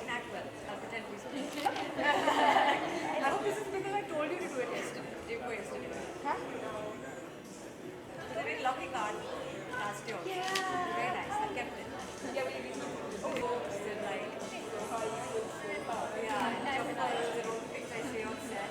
can act well. I'll pretend to be something. I hope this is because I told you to do it yesterday. Huh? It was a very lovely card last year. Yeah. Very nice. I kept it. Yeah, we hopes and like. Yeah, and of course, the own things I say on set.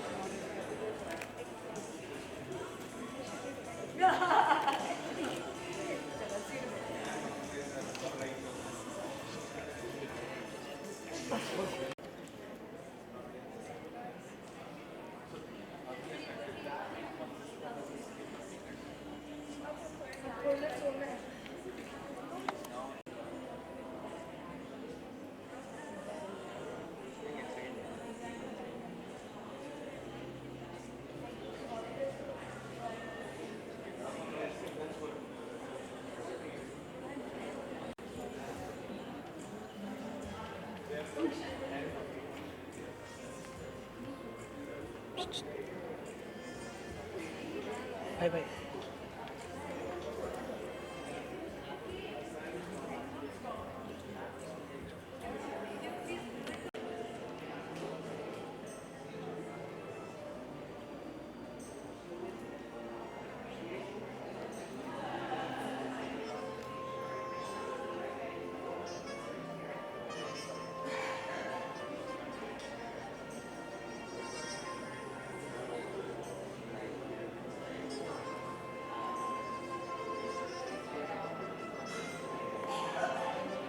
Bye-bye.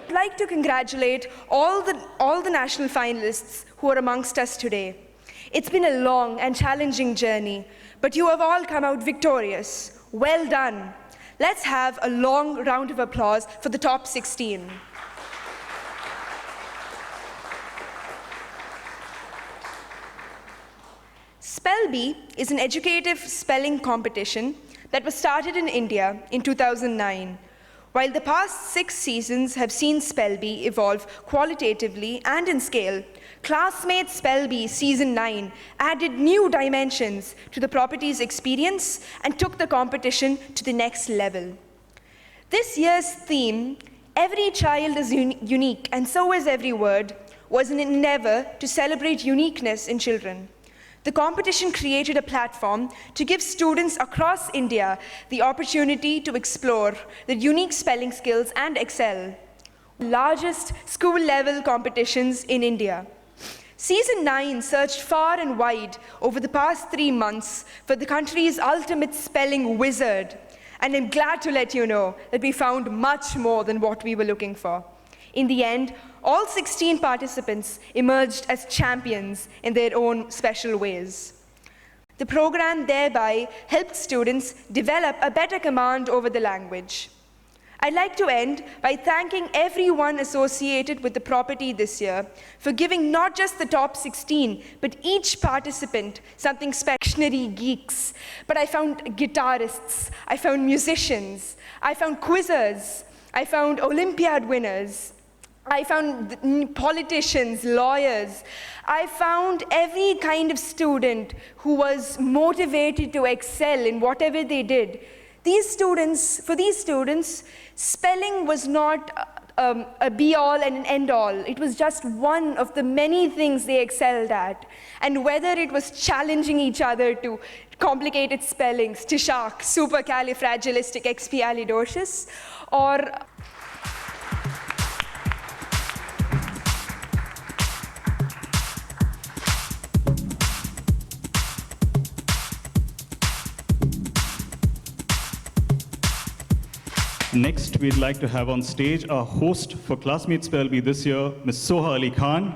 I'd like to congratulate all the national finalists who are amongst us today. It's been a long and challenging journey, but you have all come out victorious. Well done. Let's have a long round of applause for the top 16. Spell Bee is an educative spelling competition that was started in India in 2009. While the past 6 seasons have seen Spell Bee evolve qualitatively and in scale, Classmate Spell Bee Season 9 added new dimensions to the property's experience and took the competition to the next level. This year's theme, Every Child is Unique and So is Every Word, was an endeavor to celebrate uniqueness in children. The competition created a platform to give students across India the opportunity to explore their unique spelling skills and excel. Largest school-level competitions in India. Season 9 searched far and wide over the past 3 months for the country's ultimate spelling wizard. And I'm glad to let you know that we found much more than what we were looking for. In the end, all 16 participants emerged as champions in their own special ways. The program thereby helped students develop a better command over the language. I'd like to end by thanking everyone associated with the property this year for giving not just the top 16, but each participant something special. Dictionary geeks, but I found guitarists, I found musicians, I found quizzers, I found Olympiad winners, I found politicians, lawyers. I found every kind of student who was motivated to excel in whatever they did. For these students, spelling was not a be-all and an end-all. It was just one of the many things they excelled at. And whether it was challenging each other to complicated spellings, Tishak, supercalifragilisticexpialidocious, or Next, we'd like to have on stage our host for Classmate Spell Bee this year, Ms. Soha Ali Khan.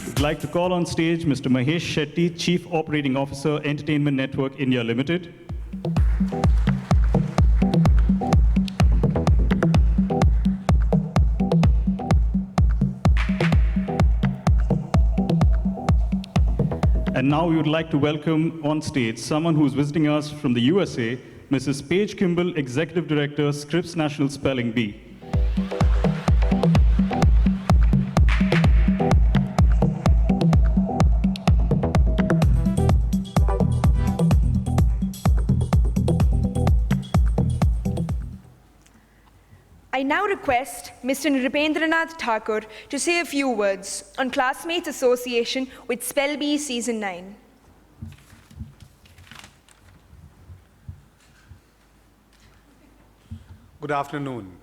We'd like to call on stage Mr. Mahesh Shetty, Chief Operating Officer, Entertainment Network India Limited. And now we would like to welcome on stage someone who's visiting us from the USA, Mrs. Paige Kimball, Executive Director, Scripps National Spelling Bee. I now request Mr. Nripendranath Thakur to say a few words on Classmates association with Spellbee Season 9. Good afternoon.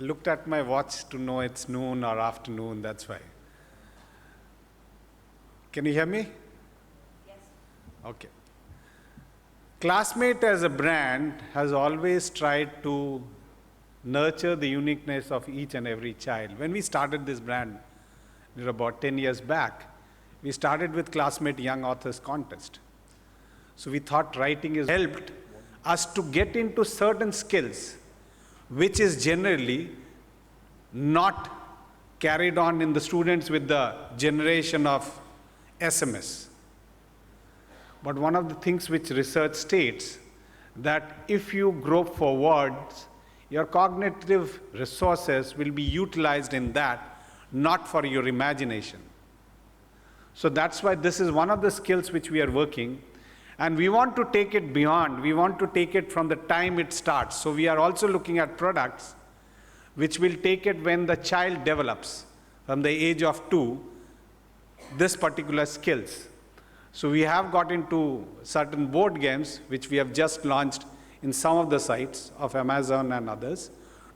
I looked at my watch to know it's noon or afternoon, that's why. Can you hear me? Yes. Okay. Classmate as a brand has always tried to nurture the uniqueness of each and every child. When we started this brand, about 10 years back, we started with Classmate Young Authors Contest. So we thought writing has helped us to get into certain skills which is generally not carried on in the students with the generation of SMS. But one of the things which research states that if you grope for words, your cognitive resources will be utilized in that, not for your imagination. So that's why this is one of the skills which we are working, and we want to take it beyond. We want to take it from the time it starts. So we are also looking at products which will take it when the child develops from the age of 2, this particular skills. So we have got into certain board games which we have just launched in some of the sites of Amazon and others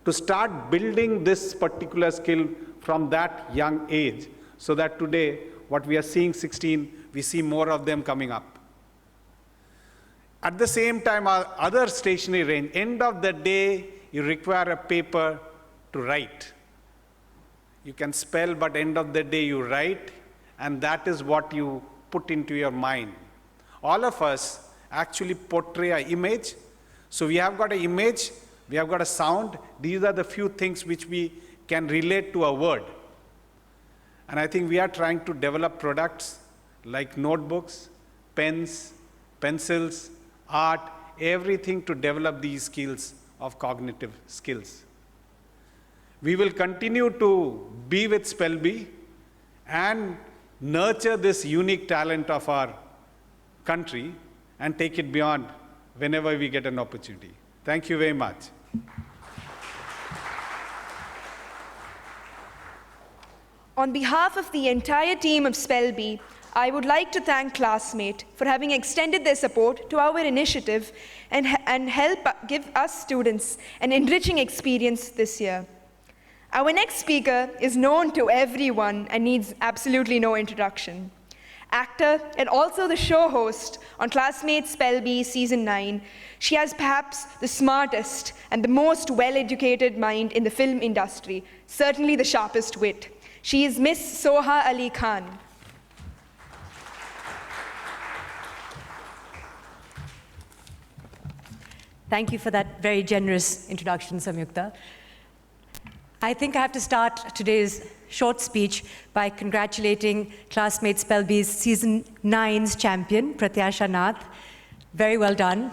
to start building this particular skill from that young age, so that today what we are seeing 16, we see more of them coming up. At the same time, our other stationery range, end of the day, you require a paper to write. You can spell, but end of the day you write, and that is what you put into your mind. All of us actually portray an image. So we have got an image, we have got a sound. These are the few things which we can relate to a word. And I think we are trying to develop products like notebooks, pens, pencils, art, everything to develop these skills of cognitive skills. We will continue to be with Spellbee and nurture this unique talent of our country and take it beyond whenever we get an opportunity. Thank you very much. On behalf of the entire team of Spellbee, I would like to thank Classmate for having extended their support to our initiative and help give us students an enriching experience this year. Our next speaker is known to everyone and needs absolutely no introduction. Actor and also the show host on Classmate Spellbee Season 9, she has perhaps the smartest and the most well-educated mind in the film industry, certainly the sharpest wit. She is Miss Soha Ali Khan. Thank you for that very generous introduction, Samyukta. I think I have to start today's short speech by congratulating Classmate Spellbee's Season 9's champion, Pratyasha Nath. Very well done.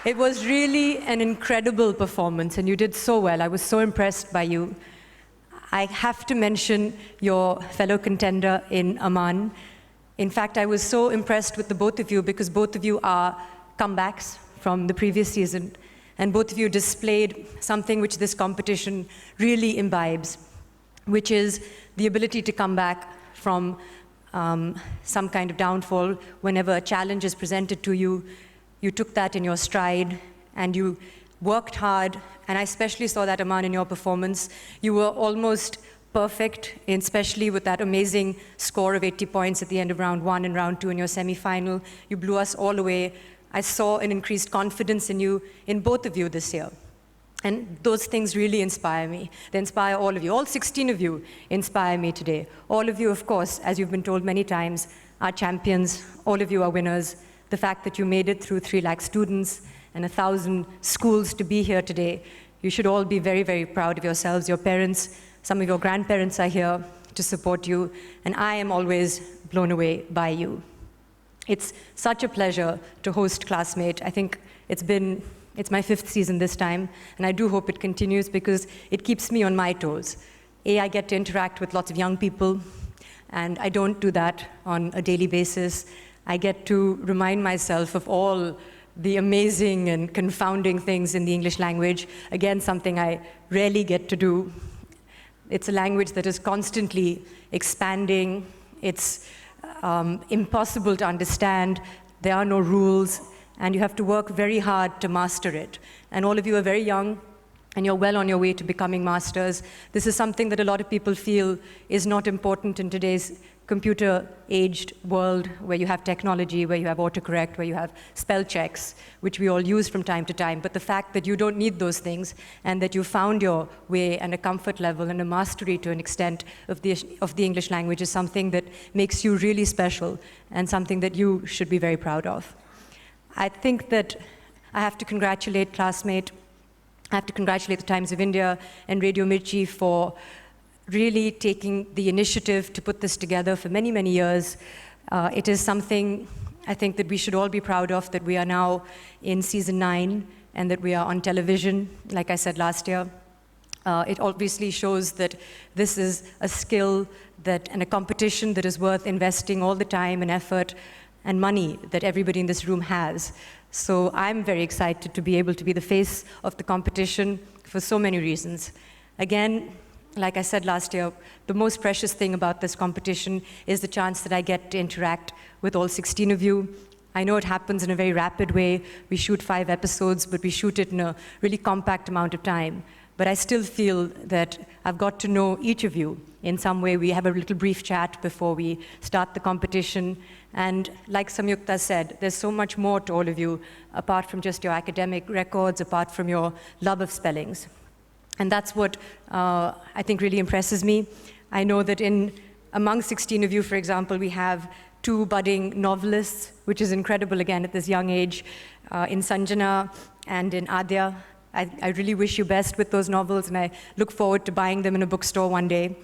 It was really an incredible performance, and you did so well. I was so impressed by you. I have to mention your fellow contender in Aman. In fact, I was so impressed with the both of you because both of you are comebacks from the previous season, and both of you displayed something which this competition really imbibes, which is the ability to come back from some kind of downfall whenever a challenge is presented to you. You took that in your stride, and you worked hard, and I especially saw that, Aman, in your performance. You were almost perfect, especially with that amazing score of 80 points at the end of round 1 and round 2 in your semi-final. You blew us all away. I saw an increased confidence in you, in both of you this year. And those things really inspire me. They inspire all of you. All 16 of you inspire me today. All of you, of course, as you've been told many times, are champions. All of you are winners. The fact that you made it through 3 lakh students and 1,000 schools to be here today, you should all be very, very proud of yourselves. Your parents, some of your grandparents are here to support you, and I am always blown away by you. It's such a pleasure to host Classmate. I think it's my 5th season this time, and I do hope it continues because it keeps me on my toes. I get to interact with lots of young people, and I don't do that on a daily basis. I get to remind myself of all the amazing and confounding things in the English language. Again, something I rarely get to do. It's a language that is constantly expanding. It's impossible to understand. There are no rules, and you have to work very hard to master it. And all of you are very young, and you're well on your way to becoming masters. This is something that a lot of people feel is not important in today's computer-aged world, where you have technology, where you have autocorrect, where you have spell checks, which we all use from time to time. But the fact that you don't need those things, and that you found your way and a comfort level and a mastery to an extent of the English language is something that makes you really special, and something that you should be very proud of. I think that I have to congratulate Classmate. I have to congratulate the Times of India and Radio Mirchi for really taking the initiative to put this together for many, many years. It is something I think that we should all be proud of, that we are now in season 9 and that we are on television, like I said last year. It obviously shows that this is a skill and a competition that is worth investing all the time and effort and money that everybody in this room has. So I'm very excited to be able to be the face of the competition for so many reasons. Again, like I said last year, the most precious thing about this competition is the chance that I get to interact with all 16 of you. I know it happens in a very rapid way. We shoot 5 episodes, but we shoot it in a really compact amount of time. But I still feel that I've got to know each of you in some way. We have a little brief chat before we start the competition. And like Samyukta said, there's so much more to all of you, apart from just your academic records, apart from your love of spellings. And that's what I think really impresses me. I know that among 16 of you, for example, we have 2 budding novelists, which is incredible, again, at this young age, in Sanjana and in Adya. I really wish you best with those novels, and I look forward to buying them in a bookstore one day.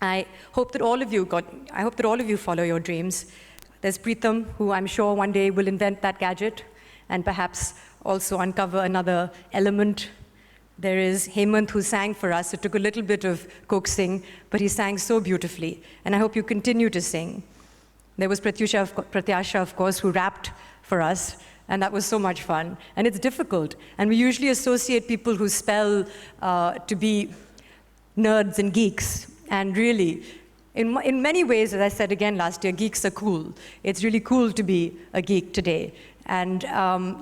I hope that all of you follow your dreams. There's Preetham, who I'm sure one day will invent that gadget and perhaps also uncover another element. There is Hemant, who sang for us. It took a little bit of coaxing, but he sang so beautifully, and I hope you continue to sing. There was Pratyasha, of course, who rapped for us, and that was so much fun. And it's difficult, and we usually associate people who spell to be nerds and geeks, and really, in many ways, as I said again last year, geeks are cool. It's really cool to be a geek today. And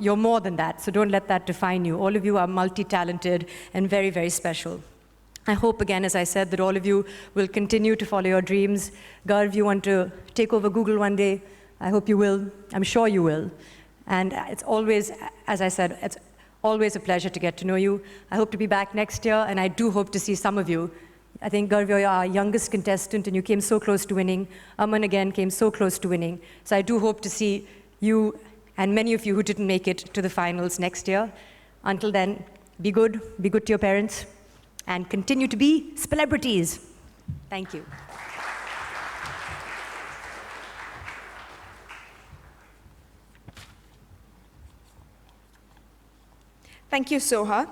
you're more than that, so don't let that define you. All of you are multi-talented and very, very special. I hope, again, as I said, that all of you will continue to follow your dreams. Garv, you want to take over Google one day? I hope you will. I'm sure you will. And it's always, as I said, it's always a pleasure to get to know you. I hope to be back next year, and I do hope to see some of you. I think, Garv, you're our youngest contestant, and you came so close to winning. Aman, again, came so close to winning. So I do hope to see you and many of you who didn't make it to the finals next year. Until then, be good to your parents, and continue to be celebrities. Thank you. Thank you, Soha.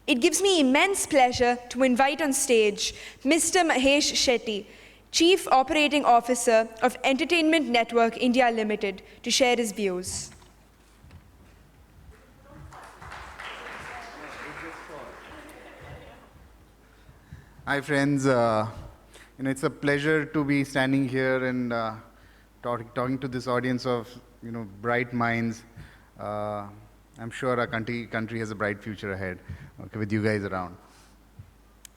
It gives me immense pleasure to invite on stage Mr. Mahesh Shetty, Chief Operating Officer of Entertainment Network India Limited, to share his views. Hi friends, it's a pleasure to be standing here and talking to this audience of bright minds. I'm sure our country has a bright future ahead, okay, with you guys around.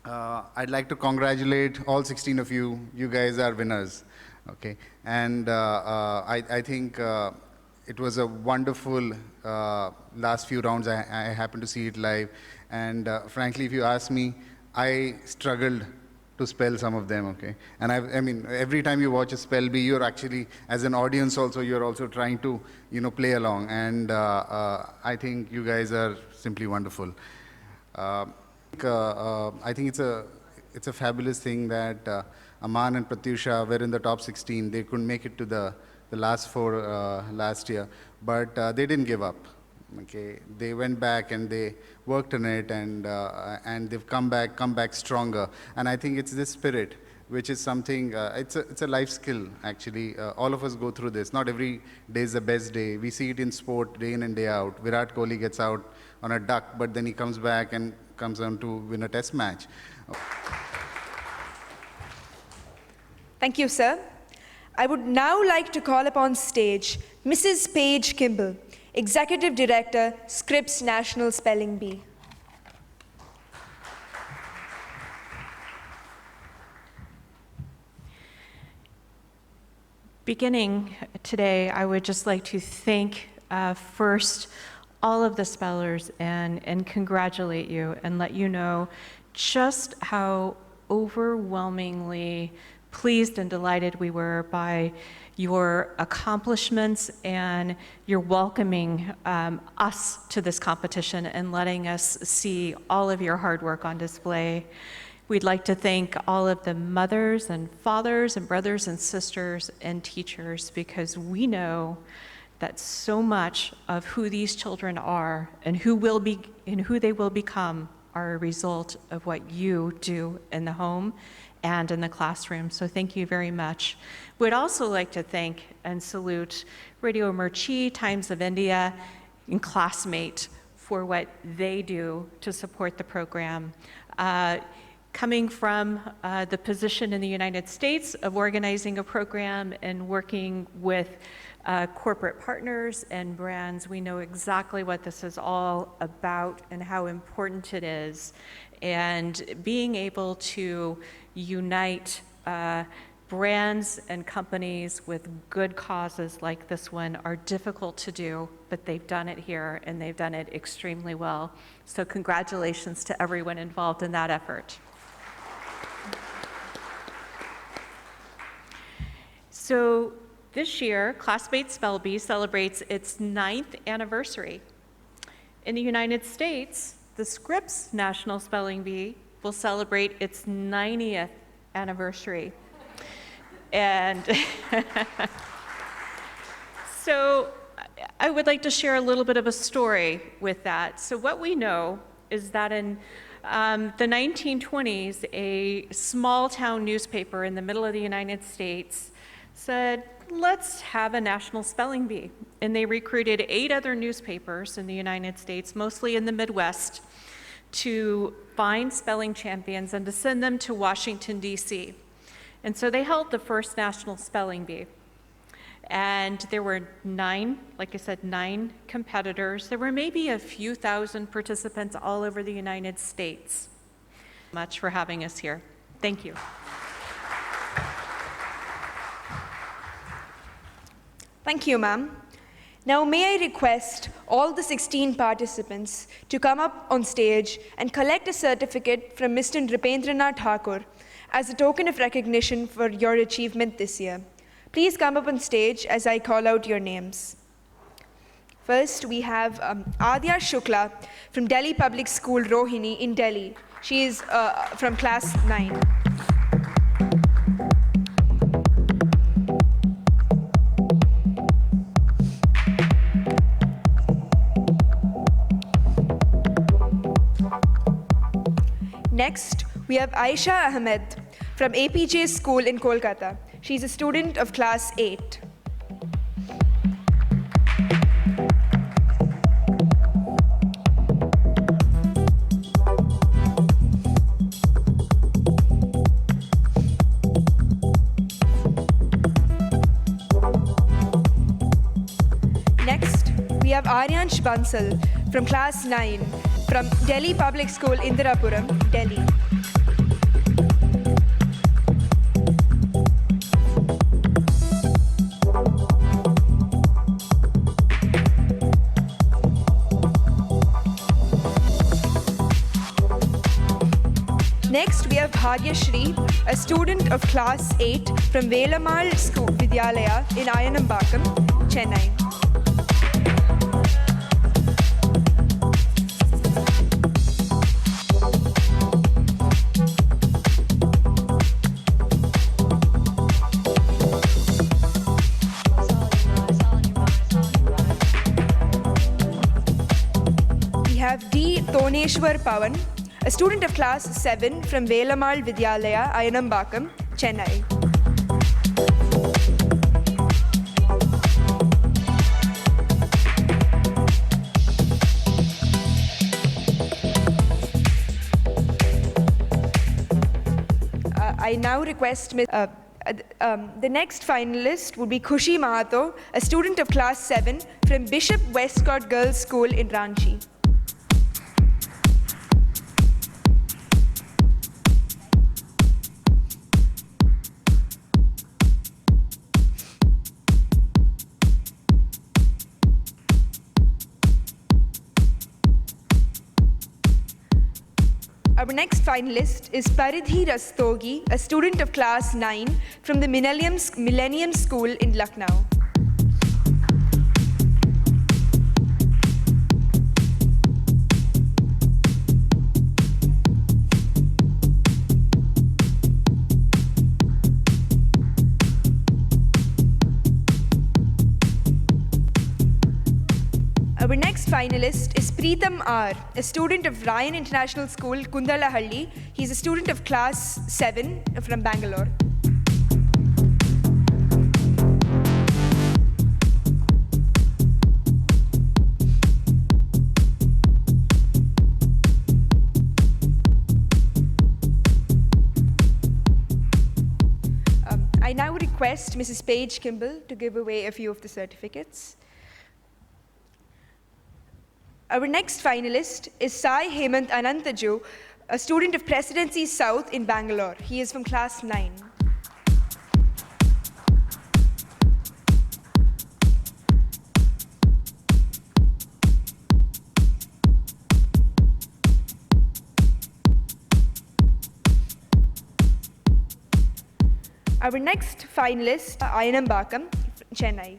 I'd like to congratulate all 16 of you. You guys are winners, okay? And I think it was a wonderful last few rounds. I happened to see it live, and frankly, if you ask me, I struggled to spell some of them, okay? And I mean, every time you watch a spell bee, you're actually, as an audience also, you're also trying to, play along. And I think you guys are simply wonderful. I think it's a fabulous thing that Aman and Pratyusha were in the top 16. They couldn't make it to the last 4 last year, but they didn't give up. Okay, they went back and they worked on it, and they've come back stronger. And I think it's this spirit which is something, it's a life skill, actually. All of us go through this. Not every day is the best day. We see it in sport day in and day out. Virat Kohli gets out on a duck, but then he comes back and comes on to win a test match. Thank you, sir. I would now like to call upon stage Mrs. Paige Kimball, Executive Director, Scripps National Spelling Bee. Beginning today, I would just like to thank first all of the spellers and congratulate you and let you know just how overwhelmingly pleased and delighted we were by your accomplishments and your welcoming us to this competition and letting us see all of your hard work on display. We'd like to thank all of the mothers and fathers and brothers and sisters and teachers, because we know that so much of who these children are and who they will become are a result of what you do in the home and in the classroom. So thank you very much. We'd also like to thank and salute Radio Mirchi, Times of India, and Classmate for what they do to support the program. Coming from the position in the United States of organizing a program and working with corporate partners and brands, we know exactly what this is all about and how important it is. And being able to unite brands and companies with good causes like this one are difficult to do, but they've done it here and they've done it extremely well. So congratulations to everyone involved in that effort. So this year, Classmate Spell Bee celebrates its 9th anniversary. In the United States, the Scripps National Spelling Bee will celebrate its 90th anniversary. And so I would like to share a little bit of a story with that. So what we know is that in the 1920s, a small town newspaper in the middle of the United States said, let's have a national spelling bee. And they recruited 8 other newspapers in the United States, mostly in the Midwest, to find spelling champions and to send them to Washington, D.C. And so they held the first national spelling bee. And there were 9, like I said, 9 competitors. There were maybe a few thousand participants all over the United States. Much for having us here. Thank you. Thank you, ma'am. Now, may I request all the 16 participants to come up on stage and collect a certificate from Mr. Nripendranath Thakur as a token of recognition for your achievement this year. Please come up on stage as I call out your names. First, we have Adya Shukla from Delhi Public School, Rohini in Delhi. She is from class 9. Next, we have Aisha Ahmed from APJ School in Kolkata. She's a student of class 8. Next, we have Aryansh Bansal from class 9 from Delhi Public School, Indirapuram, Delhi. Next, we have Bhagyashri, a student of class 8 from Velamal School Vidyalaya in Ayanambakam, Chennai. We have D. Toneshwar Pawan, a student of class 7 from Velamal Vidyalaya, Ayanambakam, Chennai. I now request the next finalist would be Khushi Mahato, a student of class 7 from Bishop Westcott Girls' School in Ranchi. Our next finalist is Paridhi Rastogi, a student of class 9 from the Millennium School in Lucknow. Our next finalist is Preetham R., a student of Ryan International School, Kundalahalli. He's a student of class 7 from Bangalore. I now request Mrs. Paige Kimball to give away a few of the certificates. Our next finalist is Sai Hemant Anantaju, a student of Presidency South in Bangalore. He is from class 9. Our next finalist, Ayanambakam, Chennai.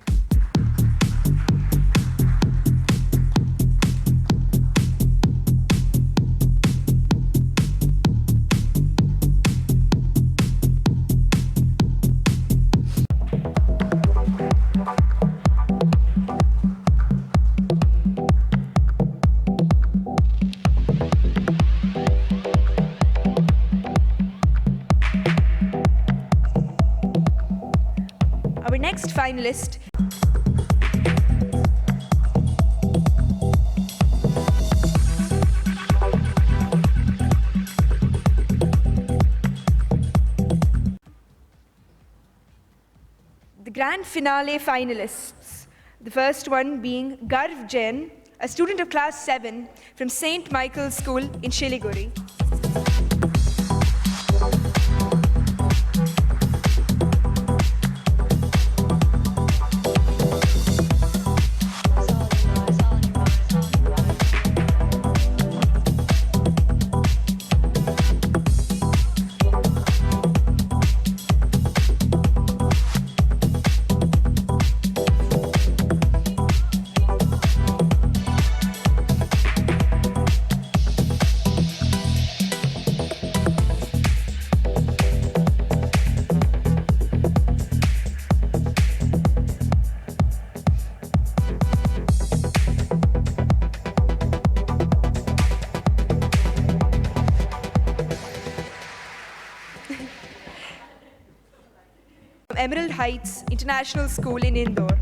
Our next finalist the grand finale finalists. The first one being Garv Jain, a student of class 7 from St. Michael's School in Shiliguri. Emerald Heights International School in Indore.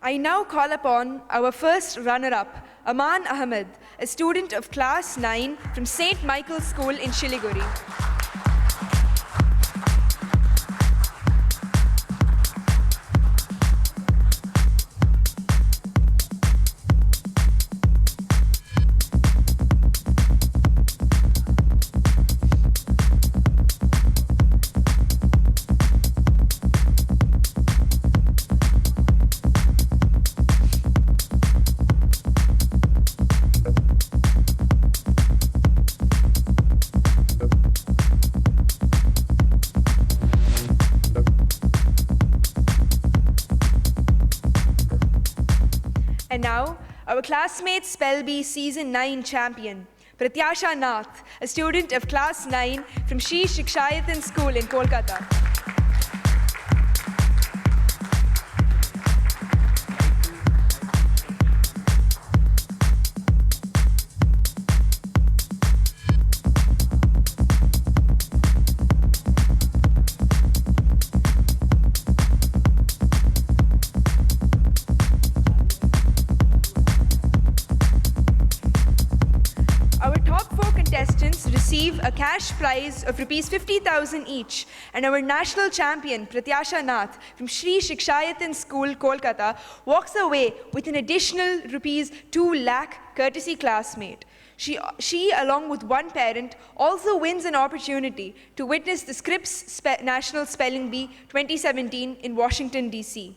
I now call upon our first runner-up, Aman Ahmed, a student of class 9 from St. Michael's School in Shiliguri. And now, our Classmate Spell Bee Season 9 champion, Pratyasha Nath, a student of Class 9 from Shri Shikshayatan School in Kolkata. Receive a cash prize of rupees 50,000 each, and our national champion Pratyasha Nath from Shri Shikshayatan School, Kolkata, walks away with an additional rupees 2 lakh courtesy Classmate. She, along with one parent, also wins an opportunity to witness the Scripps National Spelling Bee 2017 in Washington, D.C.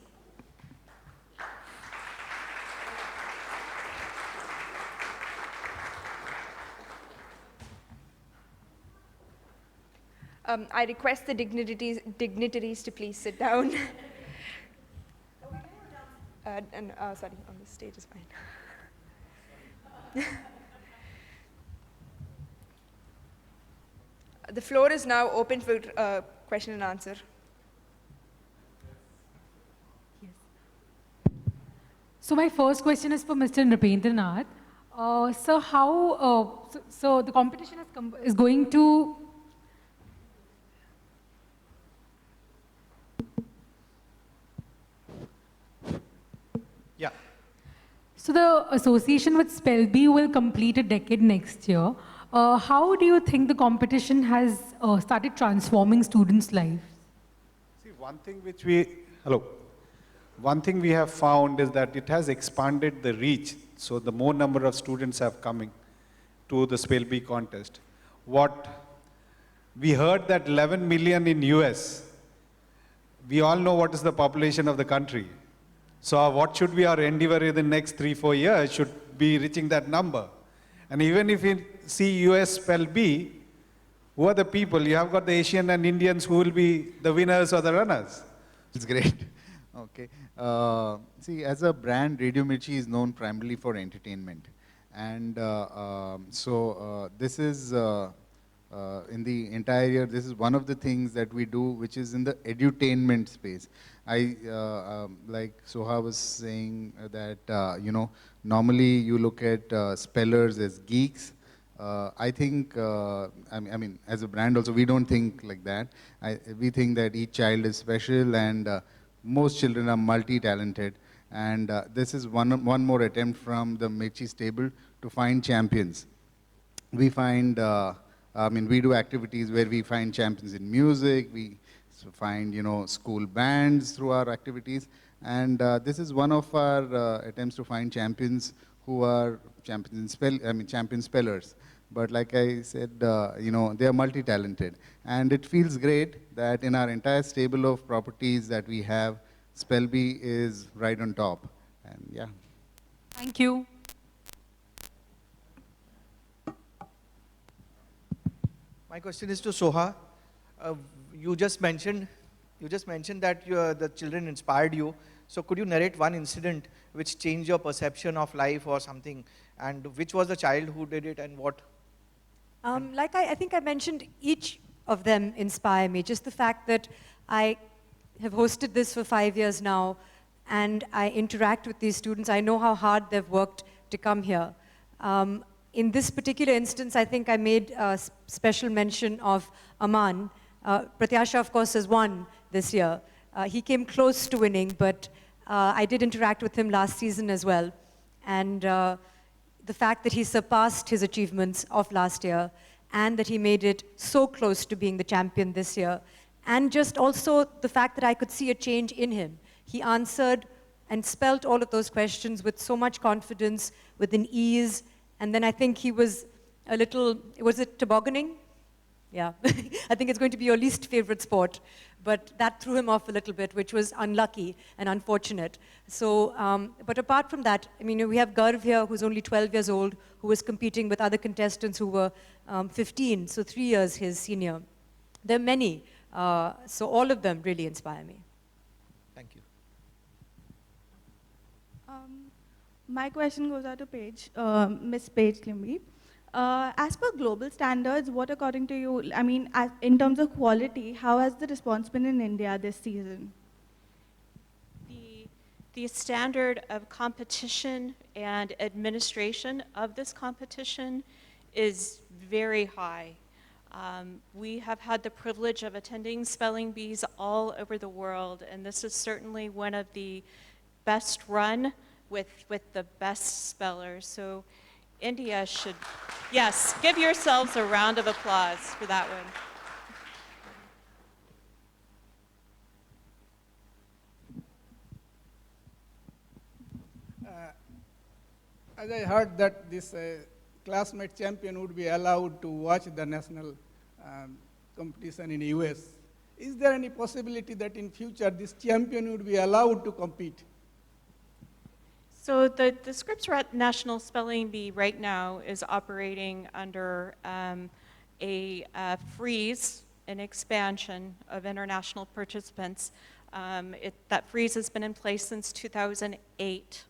I request the dignitaries to please sit down. Sorry, on the stage is fine. The floor is now open for question and answer. Yes. So my first question is for Mr. Nripendranath. So how, so the competition is going to Yeah. So the association with Spell Bee will complete a decade next year. How do you think the competition has started transforming students' lives? See, one thing we have found is that it has expanded the reach. So the more number of students have coming to the Spell Bee contest. We heard that 11 million in US. We all know what is the population of the country. So what should be our endeavor in the next 3-4 years should be reaching that number. And even if you see US Spell Bee, who are the people? You have got the Asian and Indians who will be the winners or the runners. It's great. Okay. See, as a brand, Radio Mirchi is known primarily for entertainment. And this is, in the entire year, this is one of the things that we do, which is in the edutainment space. Like Soha was saying that, normally you look at spellers as geeks. I think, I mean, as a brand also, we don't think like that. We think that each child is special and most children are multi-talented. And this is one more attempt from the Mirchi stable to find champions. We find, we do activities where we find champions in music, we find, school bands through our activities. And this is one of our attempts to find champions who are champion spellers. But like I said, they are multi-talented. And it feels great that in our entire stable of properties that we have, Spell Bee is right on top. And yeah. Thank you. My question is to Soha. You just mentioned that the children inspired you. So could you narrate one incident which changed your perception of life or something? And which was the child who did it and what? Like I think I mentioned, each of them inspire me. Just the fact that I have hosted this for 5 years now and I interact with these students. I know how hard they've worked to come here. In this particular instance, I think I made a special mention of Aman. Pratyasha, of course, has won this year. He came close to winning, but I did interact with him last season as well. And the fact that he surpassed his achievements of last year and that he made it so close to being the champion this year. And just also the fact that I could see a change in him. He answered and spelt all of those questions with so much confidence, with an ease. And then I think he was a little, was it tobogganing? Yeah, I think it's going to be your least favorite sport. But that threw him off a little bit, which was unlucky and unfortunate. So, but apart from that, I mean, we have Garv here, who's only 12 years old, who was competing with other contestants who were 15, so 3 years his senior. There are many, so all of them really inspire me. Thank you. My question goes out to Paige, Miss Paige Kimby. As per global standards, what according to you, I mean, in terms of quality, how has the response been in India this season? The standard of competition and administration of this competition is very high. We have had the privilege of attending spelling bees all over the world, and this is certainly one of the best run with the best spellers. So India should, yes, give yourselves a round of applause for that one. As I heard that this classmate champion would be allowed to watch the national competition in US, is there any possibility that in future this champion would be allowed to compete? So the Scripps National Spelling Bee right now is operating under a freeze, an expansion of international participants. That freeze has been in place since 2008.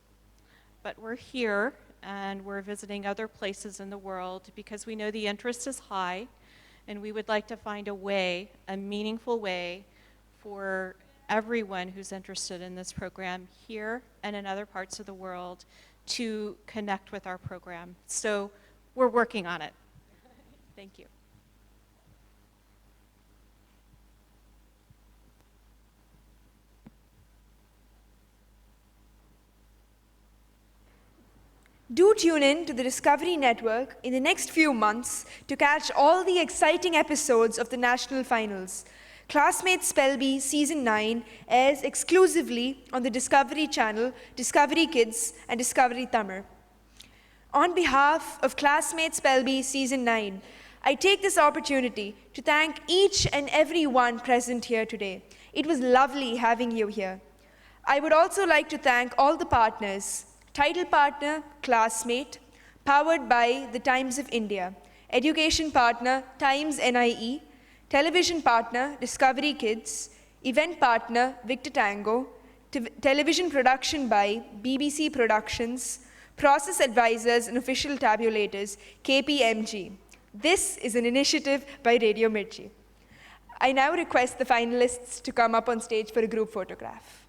But we're here and we're visiting other places in the world because we know the interest is high and we would like to find a way, a meaningful way for everyone who's interested in this program here and in other parts of the world to connect with our program. So we're working on it. Thank you. Do tune in to the Discovery Network in the next few months to catch all the exciting episodes of the national finals. Classmate Spell Bee Season 9 airs exclusively on the Discovery Channel, Discovery Kids, and Discovery Tamil. On behalf of Classmate Spell Bee Season 9, I take this opportunity to thank each and every one present here today. It was lovely having you here. I would also like to thank all the partners. Title partner, Classmate, powered by the Times of India. Education partner, Times NIE. Television partner, Discovery Kids. Event partner, Victor Tango. Television production by BBC Productions. Process advisors and official tabulators, KPMG. This is an initiative by Radio Mirchi. I now request the finalists to come up on stage for a group photograph.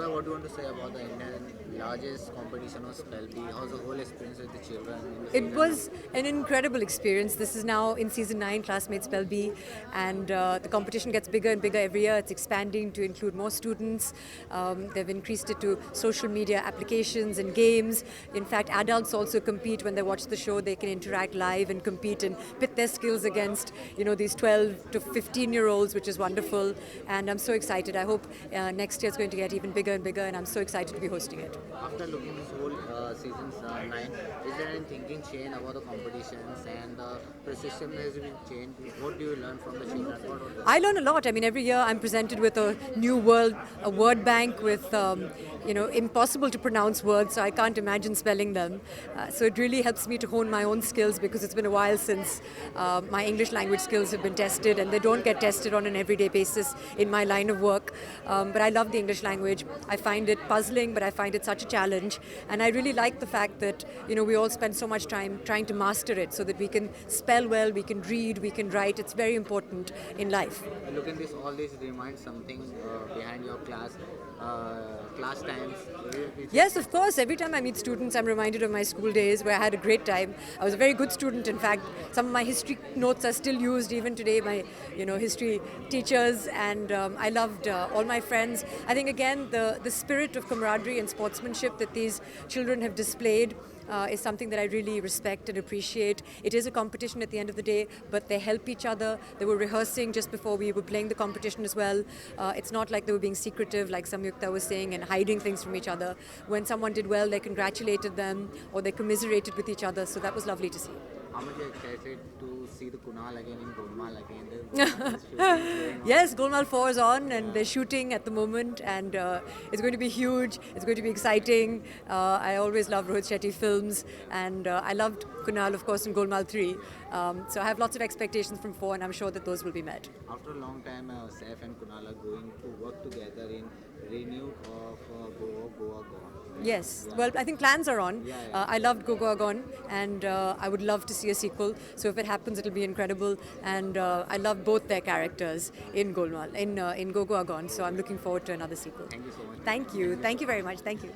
Soha, what do you want to say about the Indian largest competition of Spelby? How's the whole experience with the children? It was an incredible experience. This is now in season 9, Classmate Spelby, and the competition gets bigger and bigger every year. It's expanding to include more students. They've increased it to social media applications and games. In fact, adults also compete when they watch the show. They can interact live and compete and pit their skills against, these 12 to 15-year-olds, which is wonderful. And I'm so excited. I hope next year it's going to get even bigger and bigger, and I'm so excited to be hosting it. After looking this whole season 9, is there any thinking change about the competitions and the precision has been changed? What do you learn from the children? I learn a lot. I mean, every year I'm presented with a new a word bank with, impossible to pronounce words, so I can't imagine spelling them. So it really helps me to hone my own skills because it's been a while since my English language skills have been tested, and they don't get tested on an everyday basis in my line of work. But I love the English language. I find it puzzling, but I find it such a challenge. And I really like the fact that, we all spend so much time trying to master it so that we can spell well, we can read, we can write. It's very important in life. Look at this, all this reminds something behind your class times. Yes, of course. Every time I meet students, I'm reminded of my school days where I had a great time. I was a very good student. In fact, some of my history notes are still used even today by, history teachers, and I loved all my friends. I think, again, the spirit of camaraderie and sportsmanship that these children have displayed is something that I really respect and appreciate. It is a competition at the end of the day, but they help each other. They were rehearsing just before we were playing the competition as well. It's not like they were being secretive, like Samyukta was saying, and hiding things from each other. When someone did well, they congratulated them or they commiserated with each other, so that was lovely to see. How much are you excited to see the Kunal again in Golmaal again? Yes, Golmaal 4 is on and they're shooting at the moment, and it's going to be huge, it's going to be exciting. I always love Rohit Shetty films, and I loved Kunal, of course, in Golmaal 3. So I have lots of expectations from 4, and I'm sure that those will be met. After a long time, Saif and Kunal are going to work together in renewed of Goa Gone. Yes, well, I think plans are on. I loved Goa Gone, and I would love to see a sequel. So if it happens, it'll be incredible. And I love both their characters in Golmaal, in Goa Gone. So I'm looking forward to another sequel. Thank you so much. Thank you very much. Thank you.